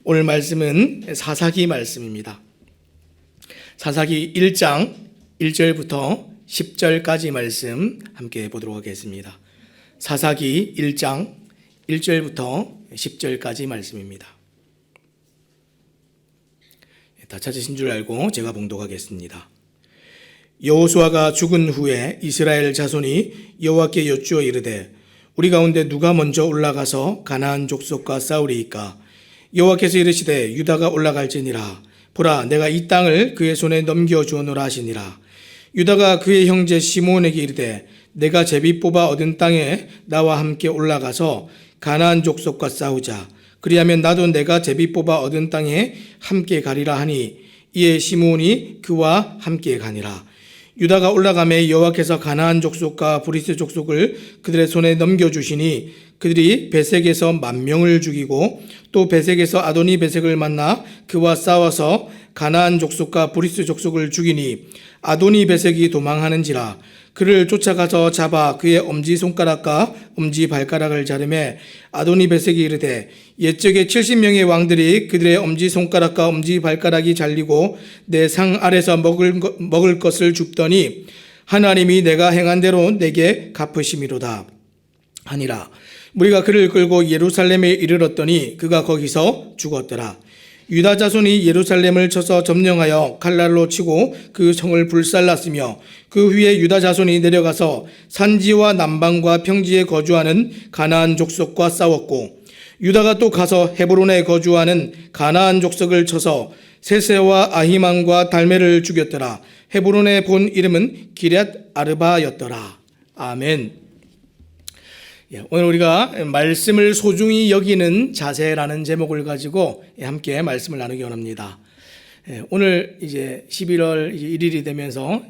오늘 말씀은 사사기 말씀입니다. 사사기 1장 1절부터 10절까지 말씀 함께 보도록 하겠습니다. 사사기 1장 1절부터 10절까지 말씀입니다. 다 찾으신 줄 알고 제가 봉독하겠습니다. 여호수아가 죽은 후에 이스라엘 자손이 여호와께 여쭈어 이르되 우리 가운데 누가 먼저 올라가서 가나안 족속과 싸우리이까? 여호와께서 이르시되 유다가 올라갈지니라. 보라, 내가 이 땅을 그의 손에 넘겨주었노라 하시니라. 유다가 그의 형제 시므온에게 이르되 내가 제비 뽑아 얻은 땅에 나와 함께 올라가서 가나안 족속과 싸우자. 그리하면 나도 내가 제비 뽑아 얻은 땅에 함께 가리라 하니 이에 시므온이 그와 함께 가니라. 유다가 올라가매 여호와께서 가나안 족속과 브리스 족속을 그들의 손에 넘겨주시니 그들이 베색에서 10,000명을 죽이고 또 베색에서 아도니 베색을 만나 그와 싸워서 가나안 족속과 브리스 족속을 죽이니 아도니 베색이 도망하는지라. 그를 쫓아가서 잡아 그의 엄지손가락과 엄지발가락을 자르매 아도니 베색이 이르되 옛적에 70명의 왕들이 그들의 엄지손가락과 엄지발가락이 잘리고 내 상 아래서 먹을 것을 줍더니 하나님이 내가 행한 대로 내게 갚으심이로다 하니라. 무리가 그를 끌고 예루살렘에 이르렀더니 그가 거기서 죽었더라. 유다 자손이 예루살렘을 쳐서 점령하여 칼날로 치고 그 성을 불살랐으며 그 후에 유다 자손이 내려가서 산지와 남방과 평지에 거주하는 가나안 족속과 싸웠고 유다가 또 가서 헤브론에 거주하는 가나안 족속을 쳐서 세세와 아히만과 달메를 죽였더라. 헤브론의 본 이름은 기럇 아르바였더라. 아멘. 오늘 우리가 말씀을 소중히 여기는 자세라는 제목을 가지고 함께 말씀을 나누기 원합니다. 오늘 이제 11월 1일이 되면서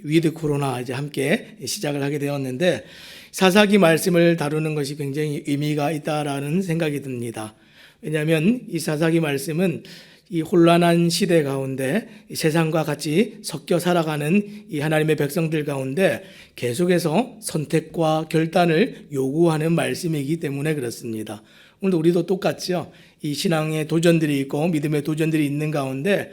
위드 코로나 이제 함께 시작을 하게 되었는데 사사기 말씀을 다루는 것이 굉장히 의미가 있다라는 생각이 듭니다. 왜냐하면 이 사사기 말씀은 이 혼란한 시대 가운데 세상과 같이 섞여 살아가는 이 하나님의 백성들 가운데 계속해서 선택과 결단을 요구하는 말씀이기 때문에 그렇습니다. 오늘도 우리도 똑같죠. 이 신앙의 도전들이 있고 믿음의 도전들이 있는 가운데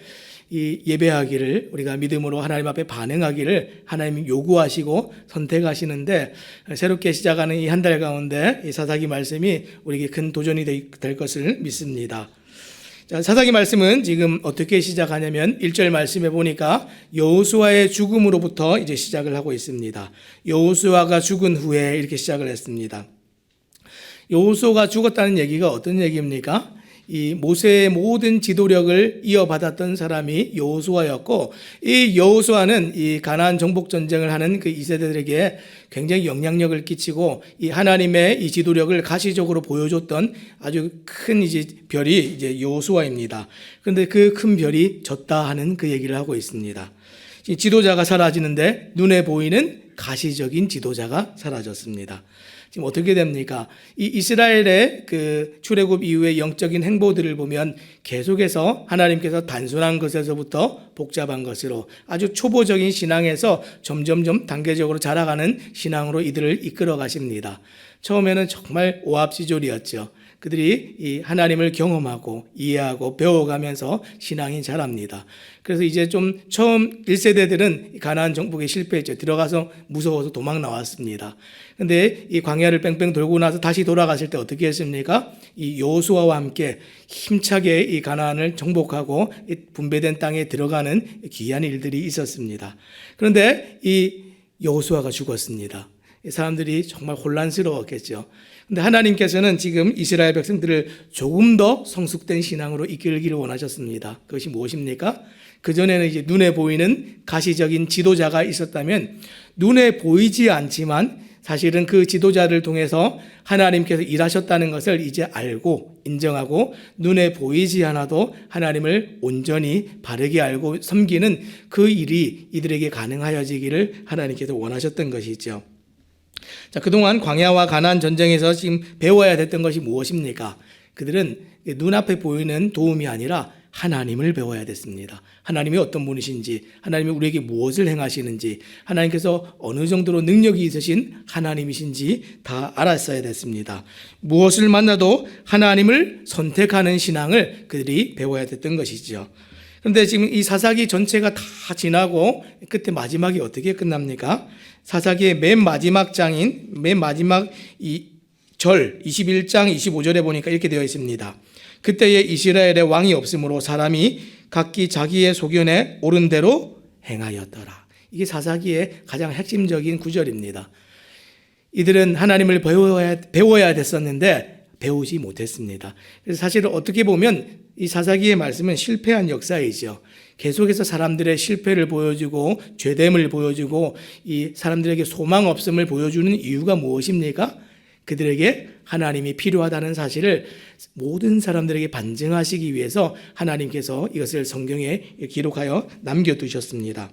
이 예배하기를 우리가 믿음으로 하나님 앞에 반응하기를 하나님이 요구하시고 선택하시는데 새롭게 시작하는 이 한 달 가운데 이 사사기 말씀이 우리에게 큰 도전이 될 것을 믿습니다. 자, 사사기 말씀은 지금 어떻게 시작하냐면 1절 말씀에 보니까 여호수아의 죽음으로부터 이제 시작을 하고 있습니다. 여호수아가 죽은 후에 이렇게 시작을 했습니다. 여호수아가 죽었다는 얘기가 어떤 얘기입니까? 이 모세의 모든 지도력을 이어받았던 사람이 여호수아였고 이 여호수아는 이 가나안 정복 전쟁을 하는 그 2세대들에게 굉장히 영향력을 끼치고 이 하나님의 이 지도력을 가시적으로 보여줬던 아주 큰 이제 별이 이제 여호수아입니다. 그런데 그 큰 별이 졌다 하는 그 얘기를 하고 있습니다. 지도자가 사라지는데 눈에 보이는 가시적인 지도자가 사라졌습니다. 지금 어떻게 됩니까? 이 이스라엘의 그 출애굽 이후의 영적인 행보들을 보면 계속해서 하나님께서 단순한 것에서부터 복잡한 것으로 아주 초보적인 신앙에서 점점점 단계적으로 자라가는 신앙으로 이들을 이끌어 가십니다. 처음에는 정말 오합지졸이었죠. 그들이 이 하나님을 경험하고 이해하고 배워가면서 신앙이 자랍니다. 그래서 이제 좀 처음 1세대들은 가나안 정복에 실패했죠. 들어가서 무서워서 도망 나왔습니다. 근데 이 광야를 뺑뺑 돌고 나서 다시 돌아갔을 때 어떻게 했습니까? 이 여호수아와 함께 힘차게 이 가나안을 정복하고 이 분배된 땅에 들어가는 귀한 일들이 있었습니다. 그런데 이 여호수아가 죽었습니다. 사람들이 정말 혼란스러웠겠죠. 근데 하나님께서는 지금 이스라엘 백성들을 조금 더 성숙된 신앙으로 이끌기를 원하셨습니다. 그것이 무엇입니까? 그전에는 이제 눈에 보이는 가시적인 지도자가 있었다면 눈에 보이지 않지만 사실은 그 지도자를 통해서 하나님께서 일하셨다는 것을 이제 알고 인정하고 눈에 보이지 않아도 하나님을 온전히 바르게 알고 섬기는 그 일이 이들에게 가능하여지기를 하나님께서 원하셨던 것이죠. 자, 그동안 광야와 가나안 전쟁에서 지금 배워야 됐던 것이 무엇입니까? 그들은 눈앞에 보이는 도움이 아니라 하나님을 배워야 됐습니다. 하나님이 어떤 분이신지, 하나님이 우리에게 무엇을 행하시는지, 하나님께서 어느 정도로 능력이 있으신 하나님이신지 다 알았어야 됐습니다. 무엇을 만나도 하나님을 선택하는 신앙을 그들이 배워야 됐던 것이죠. 그런데 지금 이 사사기 전체가 다 지나고 끝에 마지막이 어떻게 끝납니까? 사사기의 맨 마지막 장인, 맨 마지막 이 절 21장 25절에 보니까 이렇게 되어 있습니다. 그때에 이스라엘에 왕이 없으므로 사람이 각기 자기의 소견에 옳은 대로 행하였더라. 이게 사사기의 가장 핵심적인 구절입니다. 이들은 하나님을 배워야 됐었는데 배우지 못했습니다. 그래서 사실은 어떻게 보면 이 사사기의 말씀은 실패한 역사이죠. 계속해서 사람들의 실패를 보여주고 죄됨을 보여주고 이 사람들에게 소망 없음을 보여주는 이유가 무엇입니까? 그들에게 하나님이 필요하다는 사실을 모든 사람들에게 반증하시기 위해서 하나님께서 이것을 성경에 기록하여 남겨두셨습니다.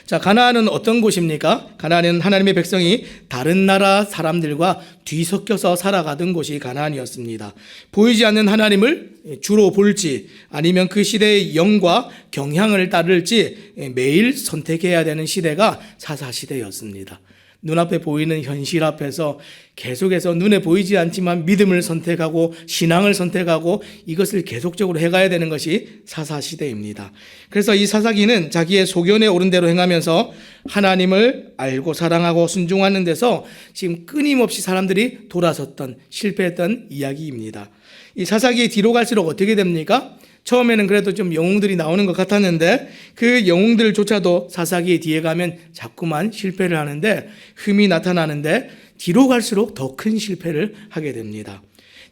자, 가나안은 어떤 곳입니까? 가나안은 하나님의 백성이 다른 나라 사람들과 뒤섞여서 살아가던 곳이 가나안이었습니다. 보이지 않는 하나님을 주로 볼지 아니면 그 시대의 영과 경향을 따를지 매일 선택해야 되는 시대가 사사시대였습니다. 눈앞에 보이는 현실 앞에서 계속해서 눈에 보이지 않지만 믿음을 선택하고 신앙을 선택하고 이것을 계속적으로 해가야 되는 것이 사사시대입니다. 그래서 이 사사기는 자기의 소견에 옳은 대로 행하면서 하나님을 알고 사랑하고 순종하는 데서 지금 끊임없이 사람들이 돌아섰던 실패했던 이야기입니다. 이 사사기 뒤로 갈수록 어떻게 됩니까? 처음에는 그래도 좀 영웅들이 나오는 것 같았는데 그 영웅들조차도 사사기 뒤에 가면 자꾸만 실패를 하는데 흠이 나타나는데 뒤로 갈수록 더 큰 실패를 하게 됩니다.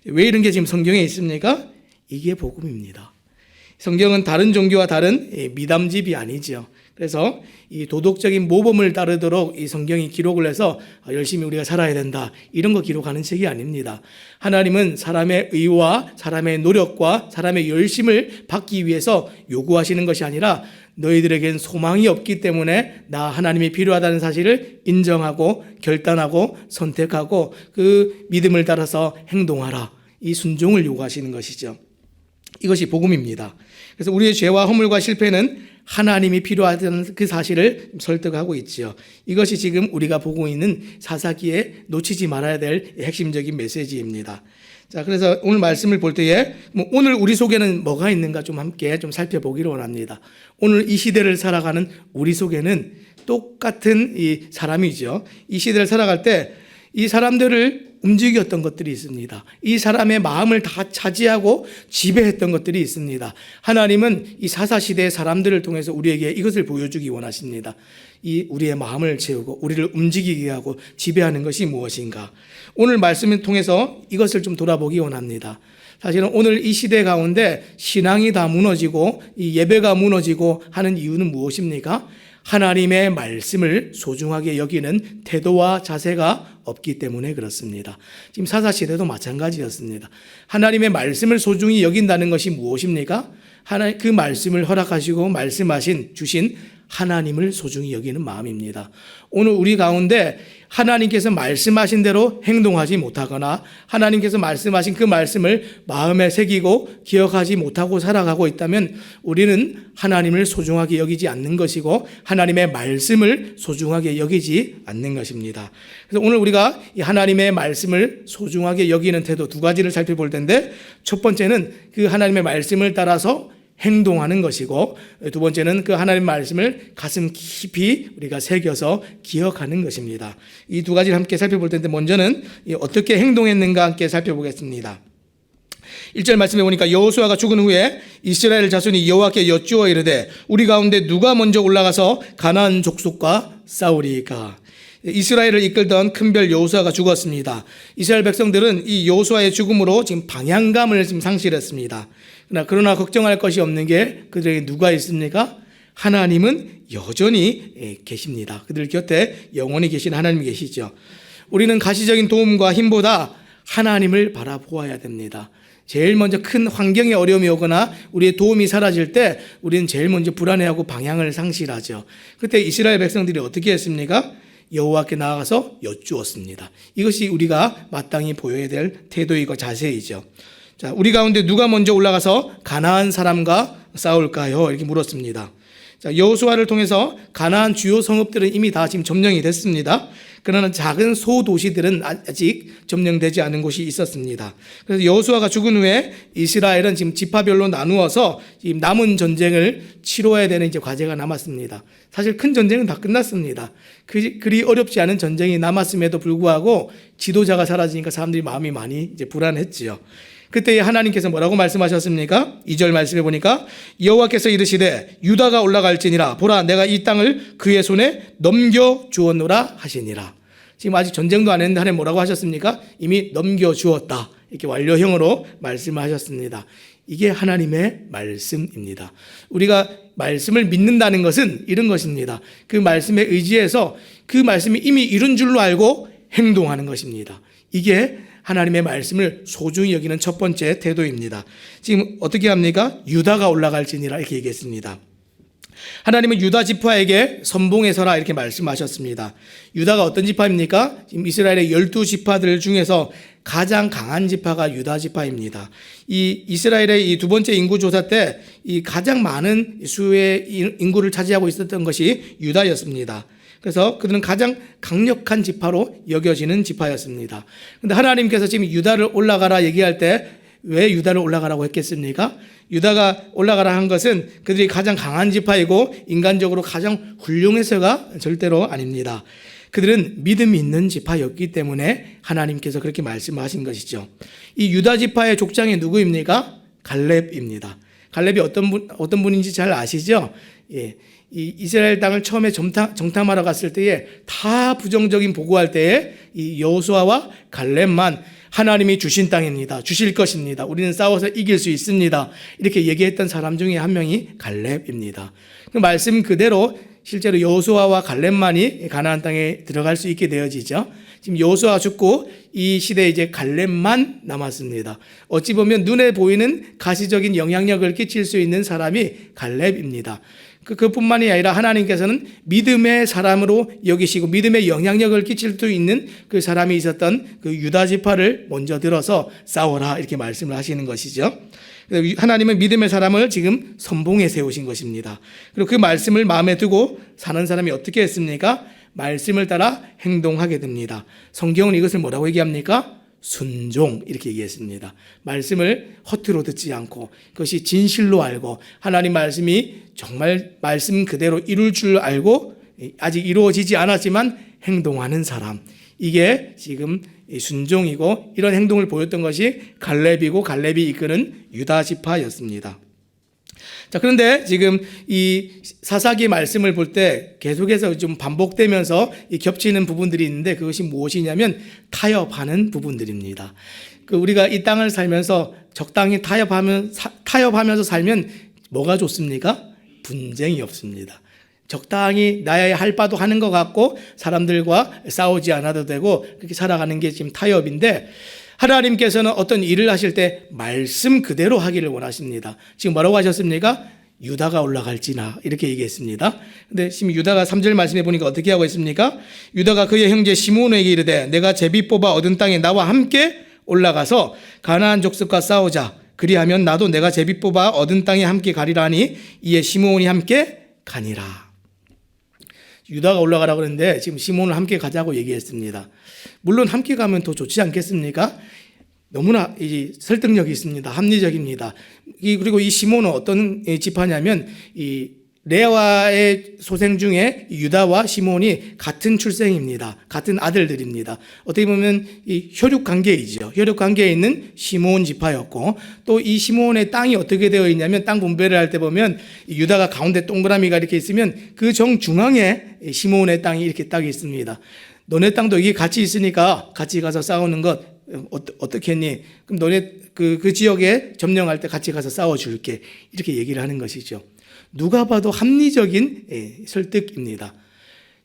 왜 이런 게 지금 성경에 있습니까? 이게 복음입니다. 성경은 다른 종교와 다른 미담집이 아니죠. 그래서 이 도덕적인 모범을 따르도록 이 성경이 기록을 해서 열심히 우리가 살아야 된다 이런 거 기록하는 책이 아닙니다. 하나님은 사람의 의와 사람의 노력과 사람의 열심을 받기 위해서 요구하시는 것이 아니라 너희들에겐 소망이 없기 때문에 나 하나님이 필요하다는 사실을 인정하고 결단하고 선택하고 그 믿음을 따라서 행동하라. 이 순종을 요구하시는 것이죠. 이것이 복음입니다. 그래서 우리의 죄와 허물과 실패는 하나님이 필요하다는 그 사실을 설득하고 있지요. 이것이 지금 우리가 보고 있는 사사기에 놓치지 말아야 될 핵심적인 메시지입니다. 자, 그래서 오늘 말씀을 볼 때에 오늘 우리 속에는 뭐가 있는가 좀 함께 좀 살펴보기를 원합니다. 오늘 이 시대를 살아가는 우리 속에는 똑같은 이 사람이죠. 이 시대를 살아갈 때 이 사람들을 움직였던 것들이 있습니다. 이 사람의 마음을 다 차지하고 지배했던 것들이 있습니다. 하나님은 이 사사시대의 사람들을 통해서 우리에게 이것을 보여주기 원하십니다. 이 우리의 마음을 채우고 우리를 움직이게 하고 지배하는 것이 무엇인가. 오늘 말씀을 통해서 이것을 좀 돌아보기 원합니다. 사실은 오늘 이 시대 가운데 신앙이 다 무너지고 이 예배가 무너지고 하는 이유는 무엇입니까? 하나님의 말씀을 소중하게 여기는 태도와 자세가 없기 때문에 그렇습니다. 지금 사사시대도 마찬가지였습니다. 하나님의 말씀을 소중히 여긴다는 것이 무엇입니까? 그 말씀을 허락하시고 주신 하나님을 소중히 여기는 마음입니다. 오늘 우리 가운데 하나님께서 말씀하신 대로 행동하지 못하거나 하나님께서 말씀하신 그 말씀을 마음에 새기고 기억하지 못하고 살아가고 있다면 우리는 하나님을 소중하게 여기지 않는 것이고 하나님의 말씀을 소중하게 여기지 않는 것입니다. 그래서 오늘 우리가 이 하나님의 말씀을 소중하게 여기는 태도 두 가지를 살펴볼 텐데 첫 번째는 그 하나님의 말씀을 따라서 행동하는 것이고 두 번째는 그 하나님의 말씀을 가슴 깊이 우리가 새겨서 기억하는 것입니다. 이 두 가지를 함께 살펴볼 텐데 먼저는 어떻게 행동했는가 함께 살펴보겠습니다. 1절 말씀해 보니까 여호수아가 죽은 후에 이스라엘 자손이 여호와께 여쭈어 이르되 우리 가운데 누가 먼저 올라가서 가나안 족속과 싸우리이까. 이스라엘을 이끌던 큰별 여호수아가 죽었습니다. 이스라엘 백성들은 이 여호수아의 죽음으로 지금 방향감을 지금 상실했습니다. 그러나 걱정할 것이 없는 게 그들에게 누가 있습니까? 하나님은 여전히 계십니다. 그들 곁에 영원히 계신 하나님이 계시죠. 우리는 가시적인 도움과 힘보다 하나님을 바라보아야 됩니다. 제일 먼저 큰 환경의 어려움이 오거나 우리의 도움이 사라질 때 우리는 제일 먼저 불안해하고 방향을 상실하죠. 그때 이스라엘 백성들이 어떻게 했습니까? 여호와께 나아가서 여쭈었습니다. 이것이 우리가 마땅히 보여야 될 태도이고 자세이죠. 자, 우리 가운데 누가 먼저 올라가서 가나안 사람과 싸울까요? 이렇게 물었습니다. 자, 여호수아를 통해서 가나안 주요 성읍들은 이미 다 지금 점령이 됐습니다. 그러나 작은 소도시들은 아직 점령되지 않은 곳이 있었습니다. 그래서 여호수아가 죽은 후에 이스라엘은 지금 지파별로 나누어서 지금 남은 전쟁을 치러야 되는 이제 과제가 남았습니다. 사실 큰 전쟁은 다 끝났습니다. 그리 어렵지 않은 전쟁이 남았음에도 불구하고 지도자가 사라지니까 사람들이 마음이 많이 이제 불안했지요. 그때 하나님께서 뭐라고 말씀하셨습니까? 2절 말씀해 보니까 여호와께서 이르시되 유다가 올라갈지니라 보라 내가 이 땅을 그의 손에 넘겨 주었노라 하시니라. 지금 아직 전쟁도 안 했는데 하나님 뭐라고 하셨습니까? 이미 넘겨 주었다. 이렇게 완료형으로 말씀하셨습니다. 이게 하나님의 말씀입니다. 우리가 말씀을 믿는다는 것은 이런 것입니다. 그 말씀에 의지해서 그 말씀이 이미 이룬 줄로 알고 행동하는 것입니다. 이게 하나님의 말씀을 소중히 여기는 첫 번째 태도입니다. 지금 어떻게 합니까? 유다가 올라갈지니라 이렇게 얘기했습니다. 하나님은 유다 지파에게 선봉에 서라 이렇게 말씀하셨습니다. 유다가 어떤 지파입니까? 지금 이스라엘의 12지파들 중에서 가장 강한 지파가 유다 지파입니다. 이 이스라엘의 이 두 번째 인구 조사 때 이 가장 많은 수의 인구를 차지하고 있었던 것이 유다였습니다. 그래서 그들은 가장 강력한 지파로 여겨지는 지파였습니다. 그런데 하나님께서 지금 유다를 올라가라 얘기할 때 왜 유다를 올라가라고 했겠습니까? 유다가 올라가라 한 것은 그들이 가장 강한 지파이고 인간적으로 가장 훌륭해서가 절대로 아닙니다. 그들은 믿음이 있는 지파였기 때문에 하나님께서 그렇게 말씀하신 것이죠. 이 유다 지파의 족장이 누구입니까? 갈렙입니다. 갈렙이 어떤 분인지 잘 아시죠? 예. 이 이스라엘 땅을 처음에 정탐하러 갔을 때에 다 부정적인 보고할 때에 이 여호수아와 갈렙만 하나님이 주신 땅입니다. 주실 것입니다. 우리는 싸워서 이길 수 있습니다. 이렇게 얘기했던 사람 중에 한 명이 갈렙입니다. 그 말씀 그대로 실제로 여호수아와 갈렙만이 가나안 땅에 들어갈 수 있게 되어지죠. 지금 여호수아 죽고 이 시대에 이제 갈렙만 남았습니다. 어찌 보면 눈에 보이는 가시적인 영향력을 끼칠 수 있는 사람이 갈렙입니다. 그뿐만이 아니라 하나님께서는 믿음의 사람으로 여기시고 믿음의 영향력을 끼칠 수 있는 그 사람이 있었던 그 유다 지파를 먼저 들어서 싸워라 이렇게 말씀을 하시는 것이죠. 하나님은 믿음의 사람을 지금 선봉에 세우신 것입니다. 그리고 그 말씀을 마음에 두고 사는 사람이 어떻게 했습니까? 말씀을 따라 행동하게 됩니다. 성경은 이것을 뭐라고 얘기합니까? 순종 이렇게 얘기했습니다. 말씀을 허투루 듣지 않고 그것이 진실로 알고 하나님 말씀이 정말 말씀 그대로 이룰 줄 알고 아직 이루어지지 않았지만 행동하는 사람, 이게 지금 순종이고 이런 행동을 보였던 것이 갈렙이고 갈렙이 이끄는 유다 지파였습니다. 자, 그런데 지금 이 사사기 말씀을 볼 때 계속해서 좀 반복되면서 겹치는 부분들이 있는데 그것이 무엇이냐면 타협하는 부분들입니다. 우리가 이 땅을 살면서 적당히 타협하면서 살면 뭐가 좋습니까? 분쟁이 없습니다. 적당히 나의 할 바도 하는 것 같고 사람들과 싸우지 않아도 되고 그렇게 살아가는 게 지금 타협인데 하나님께서는 어떤 일을 하실 때 말씀 그대로 하기를 원하십니다. 지금 뭐라고 하셨습니까? 유다가 올라갈지나 이렇게 얘기했습니다. 근데 지금 유다가 3절 말씀해 보니까 어떻게 하고 있습니까? 유다가 그의 형제 시므온에게 이르되 내가 제비 뽑아 얻은 땅에 나와 함께 올라가서 가나안 족속과 싸우자. 그리하면 나도 내가 제비 뽑아 얻은 땅에 함께 가리라 하니 이에 시므온이 함께 가니라. 유다가 올라가라고 그랬는데 지금 시몬을 함께 가자고 얘기했습니다. 물론 함께 가면 더 좋지 않겠습니까? 너무나 설득력이 있습니다. 합리적입니다. 그리고 이 시몬은 어떤 지파냐면 이 레아의 소생 중에 유다와 시몬이 같은 출생입니다. 같은 아들들입니다. 어떻게 보면 이 혈육 관계이죠. 혈육 관계에 있는 시몬 지파였고 또 이 시몬의 땅이 어떻게 되어 있냐면 땅 분배를 할 때 보면 유다가 가운데 동그라미가 이렇게 있으면 그 정중앙에 시몬의 땅이 이렇게 딱 있습니다. 너네 땅도 이게 같이 있으니까 같이 가서 싸우는 것 어떻게 했니? 그럼 너네 그 지역에 점령할 때 같이 가서 싸워줄게. 이렇게 얘기를 하는 것이죠. 누가 봐도 합리적인 설득입니다.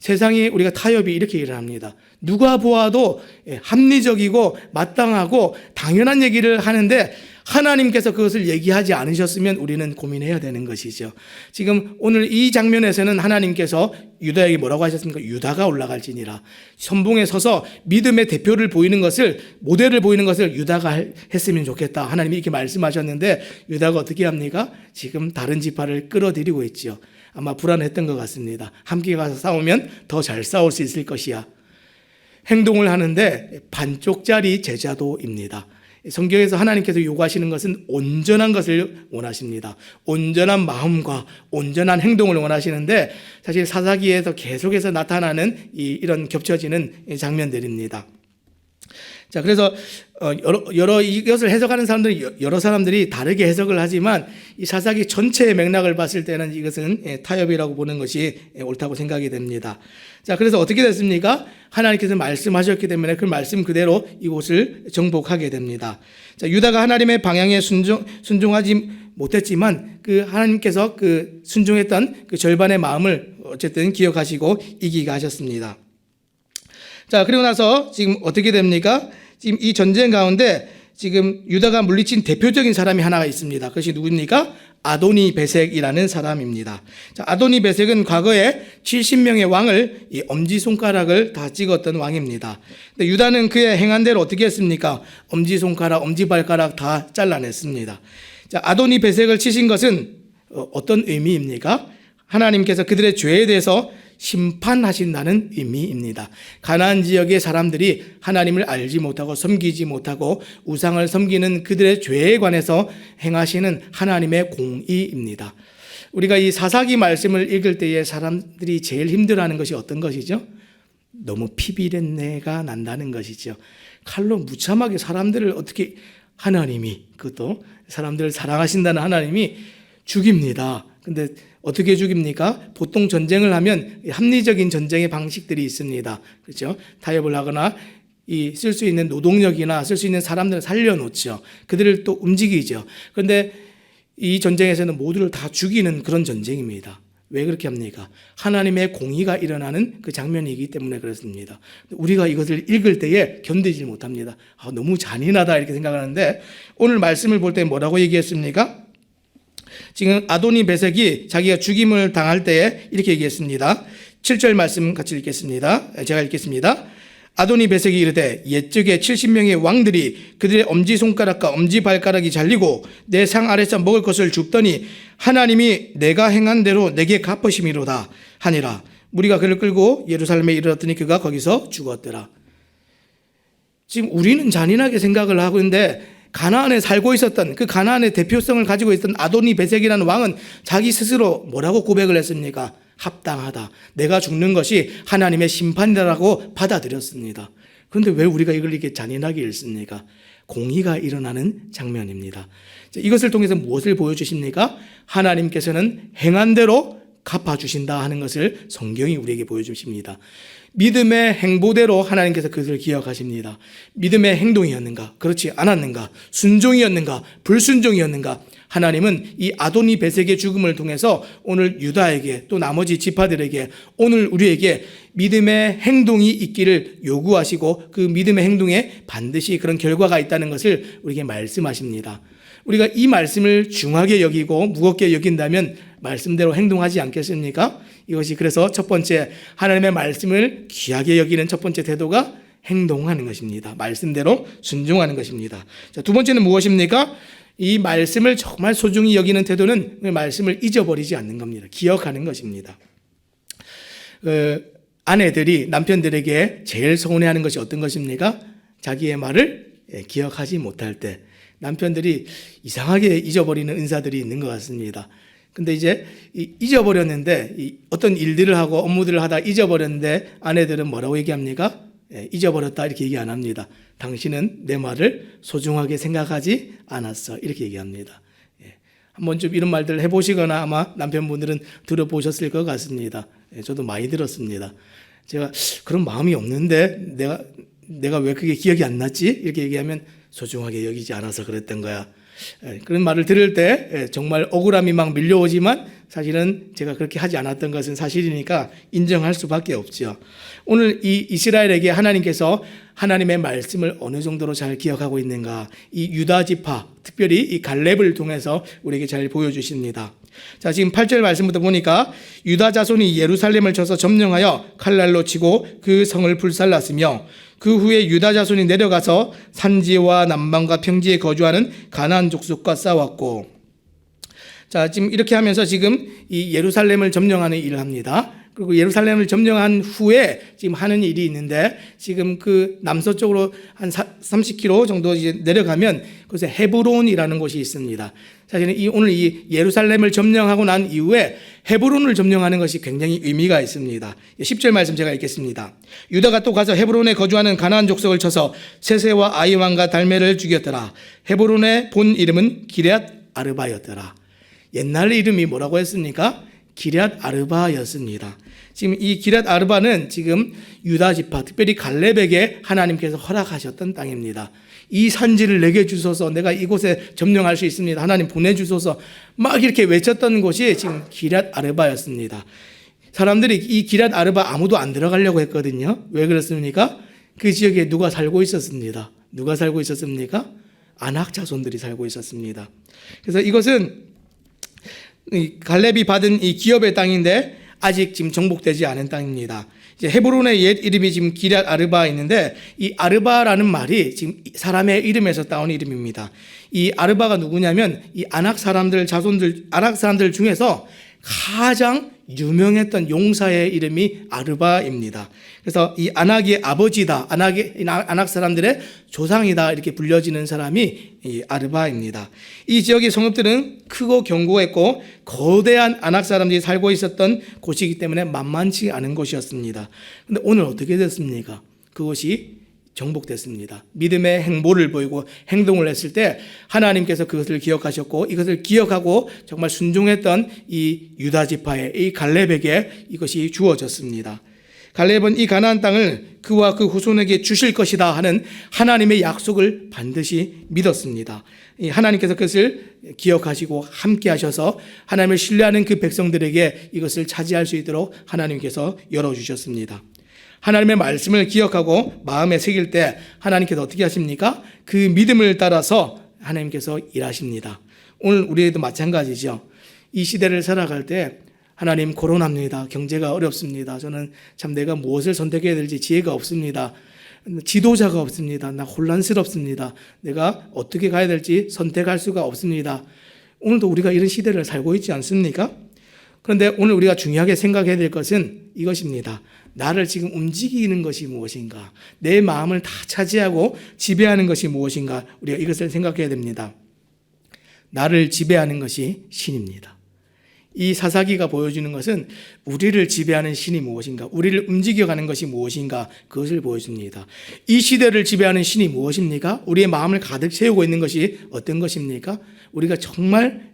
세상에 우리가 타협이 이렇게 일어납니다. 누가 보아도 합리적이고 마땅하고 당연한 얘기를 하는데 하나님께서 그것을 얘기하지 않으셨으면 우리는 고민해야 되는 것이죠. 지금 오늘 이 장면에서는 하나님께서 유다에게 뭐라고 하셨습니까? 유다가 올라갈지니라. 선봉에 서서 믿음의 대표를 보이는 것을, 모델을 보이는 것을 유다가 했으면 좋겠다. 하나님이 이렇게 말씀하셨는데 유다가 어떻게 합니까? 지금 다른 지파를 끌어들이고 있죠. 아마 불안했던 것 같습니다. 함께 가서 싸우면 더 잘 싸울 수 있을 것이야. 행동을 하는데 반쪽짜리 제자도입니다. 성경에서 하나님께서 요구하시는 것은 온전한 것을 원하십니다. 온전한 마음과 온전한 행동을 원하시는데 사실 사사기에서 계속해서 나타나는 이런 겹쳐지는 장면들입니다. 자, 그래서 여러 이것을 해석하는 사람들이 여러 사람들이 다르게 해석을 하지만 이 사사기 전체의 맥락을 봤을 때는 이것은 타협이라고 보는 것이 옳다고 생각이 됩니다. 자, 그래서 어떻게 됐습니까? 하나님께서 말씀하셨기 때문에 그 말씀 그대로 이곳을 정복하게 됩니다. 자, 유다가 하나님의 방향에 순종하지 못했지만 그 하나님께서 그 순종했던 그 절반의 마음을 어쨌든 기억하시고 이기게 하셨습니다. 자, 그리고 나서 지금 어떻게 됩니까? 지금 이 전쟁 가운데 지금 유다가 물리친 대표적인 사람이 하나가 있습니다. 그것이 누구입니까? 아도니 베색이라는 사람입니다. 자, 아도니 베색은 과거에 70명의 왕을 이 엄지손가락을 다 찍었던 왕입니다. 근데 유다는 그의 행한 대로 어떻게 했습니까? 엄지손가락, 엄지발가락 다 잘라냈습니다. 자, 아도니 베색을 치신 것은 어떤 의미입니까? 하나님께서 그들의 죄에 대해서 심판하신다는 의미입니다. 가나안 지역의 사람들이 하나님을 알지 못하고 섬기지 못하고 우상을 섬기는 그들의 죄에 관해서 행하시는 하나님의 공의입니다. 우리가 이 사사기 말씀을 읽을 때에 사람들이 제일 힘들어하는 것이 어떤 것이죠? 너무 피비린내가 난다는 것이죠. 칼로 무참하게 사람들을 어떻게 하나님이, 그것도 사람들을 사랑하신다는 하나님이 죽입니다. 근데 어떻게 죽입니까? 보통 전쟁을 하면 합리적인 전쟁의 방식들이 있습니다. 그렇죠? 타협을 하거나 쓸 수 있는 노동력이나 쓸 수 있는 사람들을 살려놓죠. 그들을 또 움직이죠. 그런데 이 전쟁에서는 모두를 다 죽이는 그런 전쟁입니다. 왜 그렇게 합니까? 하나님의 공의가 일어나는 그 장면이기 때문에 그렇습니다. 우리가 이것을 읽을 때에 견디지 못합니다. 너무 잔인하다 이렇게 생각하는데 오늘 말씀을 볼 때 뭐라고 얘기했습니까? 지금 아도니 베색이 자기가 죽임을 당할 때에 이렇게 얘기했습니다. 7절 말씀 같이 읽겠습니다. 제가 읽겠습니다. 아도니 베색이 이르되 옛적에 70명의 왕들이 그들의 엄지손가락과 엄지발가락이 잘리고 내 상 아래서 먹을 것을 줍더니 하나님이 내가 행한 대로 내게 갚으심이로다 하니라. 무리가 그를 끌고 예루살렘에 이르렀더니 그가 거기서 죽었더라. 지금 우리는 잔인하게 생각을 하고 있는데 가나안에 살고 있었던 그 가나안의 대표성을 가지고 있던 아도니 베색이라는 왕은 자기 스스로 뭐라고 고백을 했습니까? 합당하다. 내가 죽는 것이 하나님의 심판이라고 받아들였습니다. 그런데 왜 우리가 이걸 이렇게 잔인하게 읽습니까? 공의가 일어나는 장면입니다. 이것을 통해서 무엇을 보여주십니까? 하나님께서는 행한 대로 갚아주신다 하는 것을 성경이 우리에게 보여주십니다. 믿음의 행보대로 하나님께서 그것을 기억하십니다. 믿음의 행동이었는가? 그렇지 않았는가? 순종이었는가? 불순종이었는가? 하나님은 이 아도니 베색의 죽음을 통해서 오늘 유다에게 또 나머지 지파들에게 오늘 우리에게 믿음의 행동이 있기를 요구하시고 그 믿음의 행동에 반드시 그런 결과가 있다는 것을 우리에게 말씀하십니다. 우리가 이 말씀을 중하게 여기고 무겁게 여긴다면 말씀대로 행동하지 않겠습니까? 이것이 그래서 첫 번째 하나님의 말씀을 귀하게 여기는 첫 번째 태도가 행동하는 것입니다. 말씀대로 순종하는 것입니다. 자, 두 번째는 무엇입니까? 이 말씀을 정말 소중히 여기는 태도는 그 말씀을 잊어버리지 않는 겁니다. 기억하는 것입니다. 아내들이 남편들에게 제일 서운해하는 것이 어떤 것입니까? 자기의 말을 기억하지 못할 때 남편들이 이상하게 잊어버리는 은사들이 있는 것 같습니다. 근데 이제 잊어버렸는데 어떤 일들을 하고 업무들을 하다 잊어버렸는데 아내들은 뭐라고 얘기합니까? 잊어버렸다 이렇게 얘기 안 합니다. 당신은 내 말을 소중하게 생각하지 않았어 이렇게 얘기합니다. 한번 좀 이런 말들을 해보시거나 아마 남편분들은 들어보셨을 것 같습니다. 저도 많이 들었습니다. 제가 그런 마음이 없는데 내가 왜 그게 기억이 안 났지? 이렇게 얘기하면 소중하게 여기지 않아서 그랬던 거야. 그런 말을 들을 때 정말 억울함이 막 밀려오지만 사실은 제가 그렇게 하지 않았던 것은 사실이니까 인정할 수밖에 없죠. 오늘 이 이스라엘에게 하나님께서 하나님의 말씀을 어느 정도로 잘 기억하고 있는가, 이 유다 지파, 특별히 이 갈렙을 통해서 우리에게 잘 보여주십니다. 자, 지금 8절 말씀부터 보니까 유다 자손이 예루살렘을 쳐서 점령하여 칼날로 치고 그 성을 불살랐으며 그 후에 유다 자손이 내려가서 산지와 남방과 평지에 거주하는 가나안 족속과 싸웠고. 자, 지금 이렇게 하면서 지금 이 예루살렘을 점령하는 일을 합니다. 그리고 예루살렘을 점령한 후에 지금 하는 일이 있는데, 지금 그 남서쪽으로 한 30km 정도 이제 내려가면 그곳에 헤브론이라는 곳이 있습니다. 사실은 오늘 이 예루살렘을 점령하고 난 이후에 헤브론을 점령하는 것이 굉장히 의미가 있습니다. 10절 말씀 제가 읽겠습니다. 유다가 또 가서 헤브론에 거주하는 가나안 족속을 쳐서 세세와 아이왕과 달메를 죽였더라. 헤브론의 본 이름은 기럇 아르바였더라. 옛날 이름이 뭐라고 했습니까? 기럇 아르바였습니다. 지금 이 기럇 아르바는 지금 유다 지파, 특별히 갈렙에게 하나님께서 허락하셨던 땅입니다. 이 산지를 내게 주소서, 내가 이곳에 점령할 수 있습니다, 하나님 보내주소서, 막 이렇게 외쳤던 곳이 지금 기럇 아르바였습니다. 사람들이 이 기럇 아르바 아무도 안 들어가려고 했거든요. 왜 그렇습니까? 그 지역에 누가 살고 있었습니다. 누가 살고 있었습니까? 아낙 자손들이 살고 있었습니다. 그래서 이것은 갈렙이 받은 이 기업의 땅인데 아직 지금 정복되지 않은 땅입니다. 이제 헤브론의 옛 이름이 지금 기럇 아르바 있는데, 이 아르바라는 말이 지금 사람의 이름에서 따온 이름입니다. 이 아르바가 누구냐면 이 아낙 사람들 자손들, 아낙 사람들 중에서 가장 유명했던 용사의 이름이 아르바입니다. 그래서 이 아낙의 아버지다, 아낙 사람들의 조상이다, 이렇게 불려지는 사람이 이 아르바입니다. 이 지역의 성읍들은 크고 견고했고 거대한 아낙 사람들이 살고 있었던 곳이기 때문에 만만치 않은 곳이었습니다. 그런데 오늘 어떻게 됐습니까? 그것이 정복됐습니다. 믿음의 행보를 보이고 행동을 했을 때 하나님께서 그것을 기억하셨고, 이것을 기억하고 정말 순종했던 이 유다 지파의 이 갈렙에게 이것이 주어졌습니다. 갈렙은 이 가나안 땅을 그와 그 후손에게 주실 것이다 하는 하나님의 약속을 반드시 믿었습니다. 하나님께서 그것을 기억하시고 함께 하셔서 하나님을 신뢰하는 그 백성들에게 이것을 차지할 수 있도록 하나님께서 열어주셨습니다. 하나님의 말씀을 기억하고 마음에 새길 때 하나님께서 어떻게 하십니까? 그 믿음을 따라서 하나님께서 일하십니다. 오늘 우리에도 마찬가지죠. 이 시대를 살아갈 때 하나님, 코로나입니다. 경제가 어렵습니다. 저는 참 내가 무엇을 선택해야 될지 지혜가 없습니다. 지도자가 없습니다. 나 혼란스럽습니다. 내가 어떻게 가야 될지 선택할 수가 없습니다. 오늘도 우리가 이런 시대를 살고 있지 않습니까? 그런데 오늘 우리가 중요하게 생각해야 될 것은 이것입니다. 나를 지금 움직이는 것이 무엇인가? 내 마음을 다 차지하고 지배하는 것이 무엇인가? 우리가 이것을 생각해야 됩니다. 나를 지배하는 것이 신입니다. 이 사사기가 보여주는 것은 우리를 지배하는 신이 무엇인가, 우리를 움직여가는 것이 무엇인가, 그것을 보여줍니다. 이 시대를 지배하는 신이 무엇입니까? 우리의 마음을 가득 채우고 있는 것이 어떤 것입니까? 우리가 정말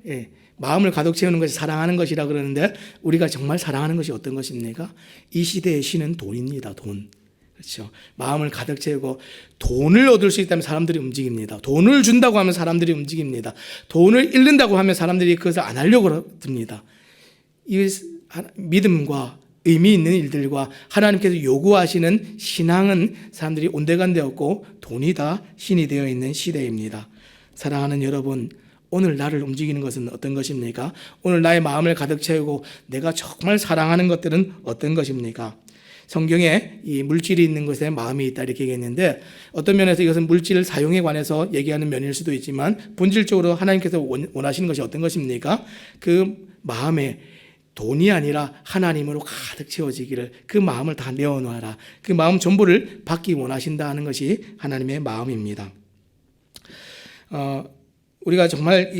마음을 가득 채우는 것이 사랑하는 것이라 그러는데, 우리가 정말 사랑하는 것이 어떤 것입니까? 이 시대의 신은 돈입니다. 돈. 그렇죠. 마음을 가득 채우고, 돈을 얻을 수 있다면 사람들이 움직입니다. 돈을 준다고 하면 사람들이 움직입니다. 돈을 잃는다고 하면 사람들이 그것을 안 하려고 듭니다. 이 믿음과 의미 있는 일들과 하나님께서 요구하시는 신앙은 사람들이 온데간데 없고 돈이 다 신이 되어 있는 시대입니다. 사랑하는 여러분, 오늘 나를 움직이는 것은 어떤 것입니까? 오늘 나의 마음을 가득 채우고 내가 정말 사랑하는 것들은 어떤 것입니까? 성경에 이 물질이 있는 것에 마음이 있다, 이렇게 얘기했는데, 어떤 면에서 이것은 물질 사용에 관해서 얘기하는 면일 수도 있지만, 본질적으로 하나님께서 원하시는 것이 어떤 것입니까? 그 마음에 돈이 아니라 하나님으로 가득 채워지기를, 그 마음을 다 내어놓아라, 그 마음 전부를 받기 원하신다 하는 것이 하나님의 마음입니다. 우리가 정말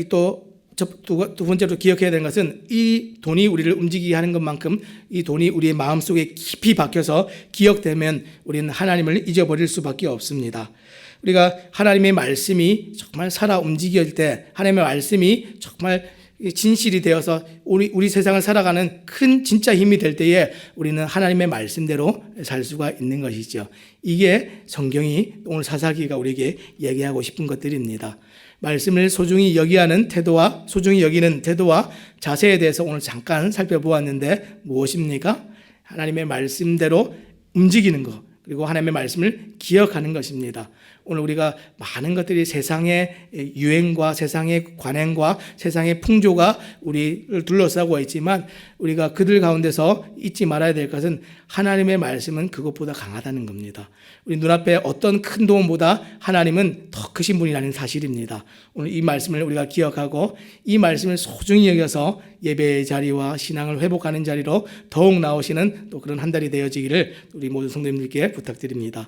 두 번째로 기억해야 되는 것은, 이 돈이 우리를 움직이게 하는 것만큼 이 돈이 우리의 마음속에 깊이 박혀서 기억되면 우리는 하나님을 잊어버릴 수밖에 없습니다. 우리가 하나님의 말씀이 정말 살아 움직일 때, 하나님의 말씀이 정말 진실이 되어서 우리 세상을 살아가는 큰 진짜 힘이 될 때에 우리는 하나님의 말씀대로 살 수가 있는 것이죠. 이게 성경이 오늘 사사기가 우리에게 얘기하고 싶은 것들입니다. 말씀을 소중히 여기는 태도와 자세에 대해서 오늘 잠깐 살펴보았는데 무엇입니까? 하나님의 말씀대로 움직이는 것, 그리고 하나님의 말씀을 기억하는 것입니다. 오늘 우리가 많은 것들이 세상의 유행과 세상의 관행과 세상의 풍조가 우리를 둘러싸고 있지만 우리가 그들 가운데서 잊지 말아야 될 것은 하나님의 말씀은 그것보다 강하다는 겁니다. 우리 눈앞에 어떤 큰 도움보다 하나님은 더 크신 분이라는 사실입니다. 오늘 이 말씀을 우리가 기억하고 이 말씀을 소중히 여겨서 예배의 자리와 신앙을 회복하는 자리로 더욱 나오시는 또 그런 한 달이 되어지기를 우리 모든 성도님들께 부탁드립니다.